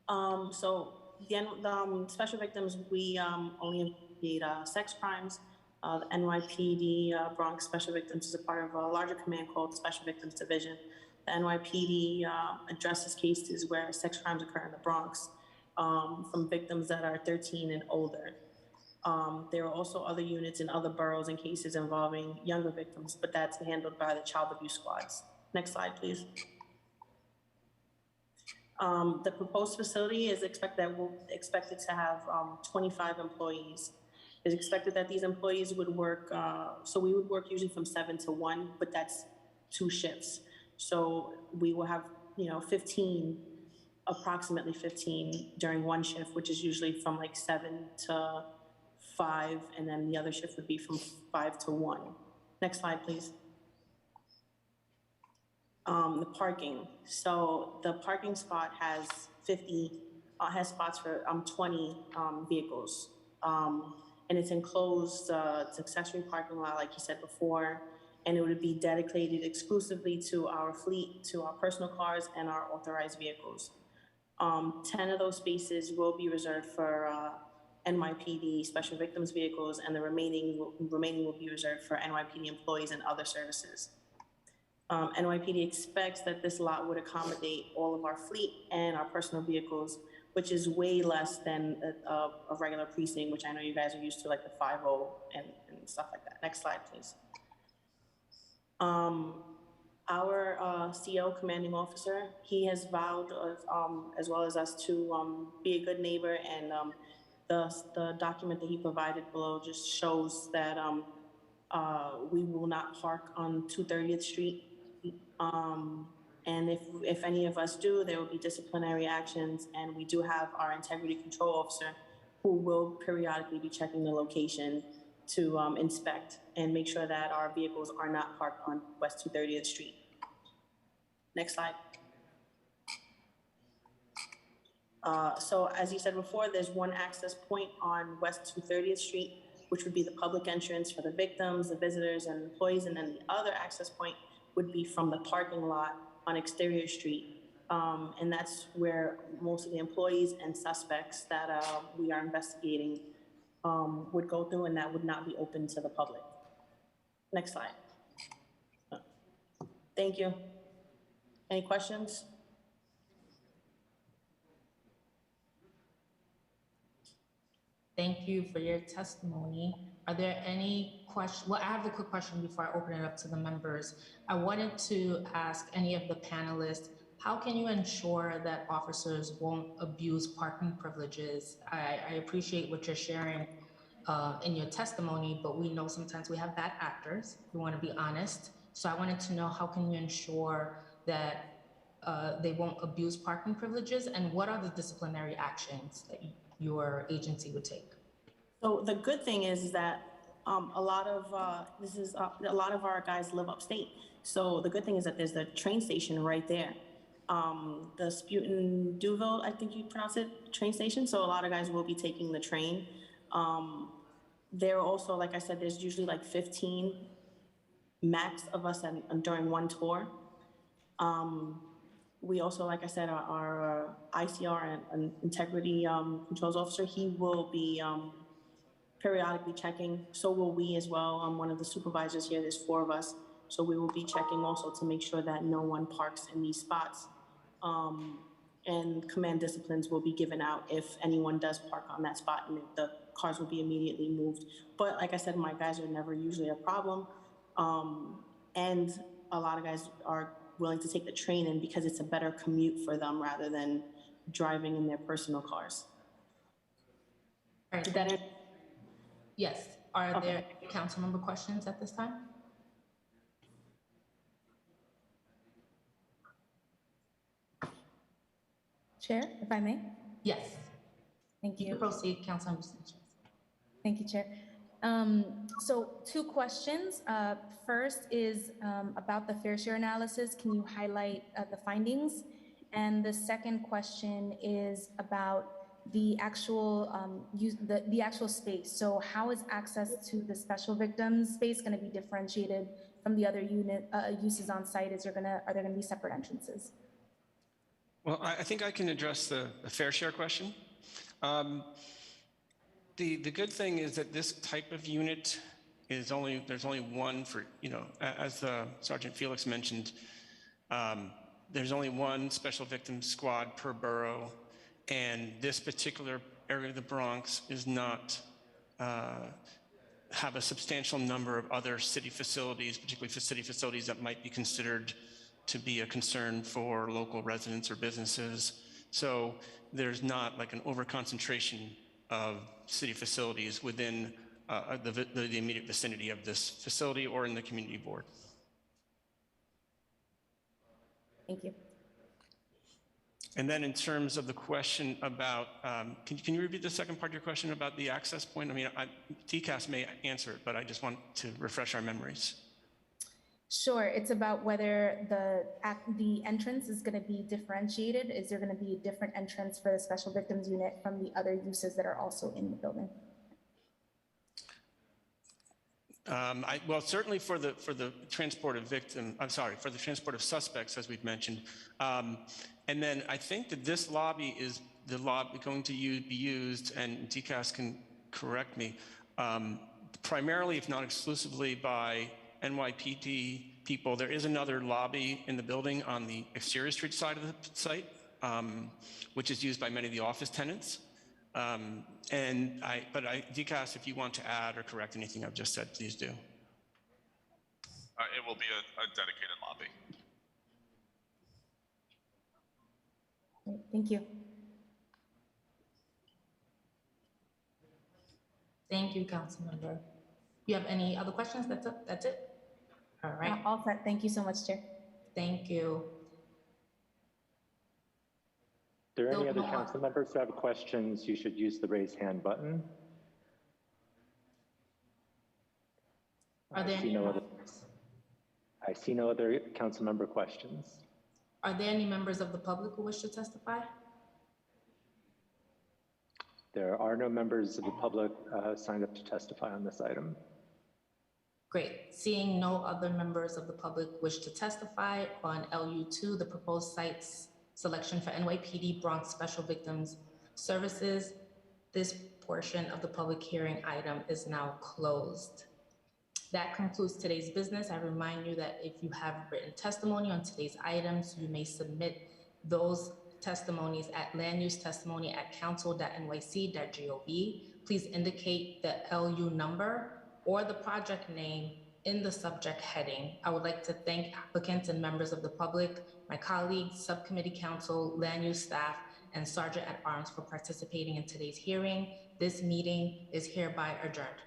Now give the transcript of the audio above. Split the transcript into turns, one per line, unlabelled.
So the special victims, we only investigate sex crimes. The NYPD Bronx Special Victims is a part of a larger command called Special Victims Division. The NYPD addresses cases where sex crimes occur in the Bronx from victims that are 13 and older. There are also other units in other boroughs and cases involving younger victims, but that's handled by the child abuse squads. Next slide, please. The proposed facility is expected to have 25 employees. It's expected that these employees would work, so we would work usually from 7 to 1, but that's 2 shifts. So we will have, 15, approximately 15 during one shift, which is usually from like 7 to 5, and then the other shift would be from 5 to 1. Next slide, please. The parking. So the parking spot has spots for 20 vehicles. And it's enclosed, it's accessory parking lot, like you said before, and it would be dedicated exclusively to our fleet, to our personal cars and our authorized vehicles. 10 of those spaces will be reserved for NYPD special victims vehicles, and the remaining will be reserved for NYPD employees and other services. NYPD expects that this lot would accommodate all of our fleet and our personal vehicles, which is way less than a regular precinct, which I know you guys are used to, like the 5-0 and stuff like that. Next slide, please. Our CO, commanding officer, he has vowed, as well as us, to be a good neighbor, and the document that he provided below just shows that we will not park on 230th Street. And if any of us do, there will be disciplinary actions, and we do have our integrity control officer who will periodically be checking the location to inspect and make sure that our vehicles are not parked on West 230th Street. Next slide. So as you said before, there's one access point on West 230th Street, which would be the public entrance for the victims, the visitors, and employees, and then the other access point would be from the parking lot on Exterior Street. And that's where most of the employees and suspects that we are investigating would go through, and that would not be open to the public. Next slide. Thank you. Any questions?
Thank you for your testimony. Are there any questions? Well, I have a quick question before I open it up to the members. I wanted to ask any of the panelists, how can you ensure that officers won't abuse parking privileges? I appreciate what you're sharing in your testimony, but we know sometimes we have bad actors. We want to be honest. So I wanted to know, how can you ensure that they won't abuse parking privileges, and what are the disciplinary actions that your agency would take?
So the good thing is that a lot of our guys live upstate. So the good thing is that there's the train station right there. The Sputin Duville, I think you pronounce it, train station. So a lot of guys will be taking the train. There are also, like I said, there's usually like 15 max of us during one tour. We also, like I said, our ICR and integrity controls officer, he will be periodically checking. So will we as well. I'm one of the supervisors here. There's 4 of us. So we will be checking also to make sure that no one parks in these spots. And command disciplines will be given out if anyone does park on that spot, and the cars will be immediately moved. But like I said, my guys are never usually a problem. And a lot of guys are willing to take the train in because it's a better commute for them rather than driving in their personal cars.
All right. Yes. Are there council member questions at this time?
Chair, if I may?
Yes.
Thank you.
You can proceed, Councilmember Sanchez.
Thank you, Chair. So 2 questions. First is about the fair share analysis. Can you highlight the findings? And the second question is about the actual the actual space. So how is access to the special victims space going to be differentiated from the other uses on site? Are there going to be separate entrances?
Well, I think I can address the fair share question. The good thing is that this type of unit is there's only one for, you know, as Sergeant Felix mentioned, there's only one special victim squad per borough, and this particular area of the Bronx is not have a substantial number of other city facilities, particularly for city facilities that might be considered to be a concern for local residents or businesses. So there's not like an overconcentration of city facilities within the immediate vicinity of this facility or in the community board.
Thank you.
And then in terms of the question about, can you repeat the second part of your question about the access point? I mean, DCAS may answer it, but I just want to refresh our memories.
Sure, it's about whether the entrance is going to be differentiated. Is there going to be a different entrance for the special victims unit from the other uses that are also in the building?
Well, certainly for the transport of victim, I'm sorry, for the transport of suspects, as we've mentioned. And then I think that this lobby is the lobby going to be used, and DCAS can correct me, primarily, if not exclusively, by NYPD people. There is another lobby in the building on the exterior street side of the site, which is used by many of the office tenants. But DCAS, if you want to add or correct anything I've just said, please do.
It will be a dedicated lobby.
Great, thank you.
Thank you, Councilmember. You have any other questions? That's it? All right.
All set. Thank you so much, Chair.
Thank you.
Are there any other council members who have questions? You should use the raise hand button.
Are there any
I see no other council member questions.
Are there any members of the public who wish to testify?
There are no members of the public signed up to testify on this item.
Great. Seeing no other members of the public wish to testify on LU2, the proposed sites selection for NYPD Bronx Special Victims Services, this portion of the public hearing item is now closed. That concludes today's business. I remind you that if you have written testimony on today's items, you may submit those testimonies at landusetestimony@council.nyc.gov. Please indicate the LU number or the project name in the subject heading. I would like to thank applicants and members of the public, my colleagues, subcommittee council, land use staff, and Sergeant at Arms for participating in today's hearing. This meeting is hereby adjourned.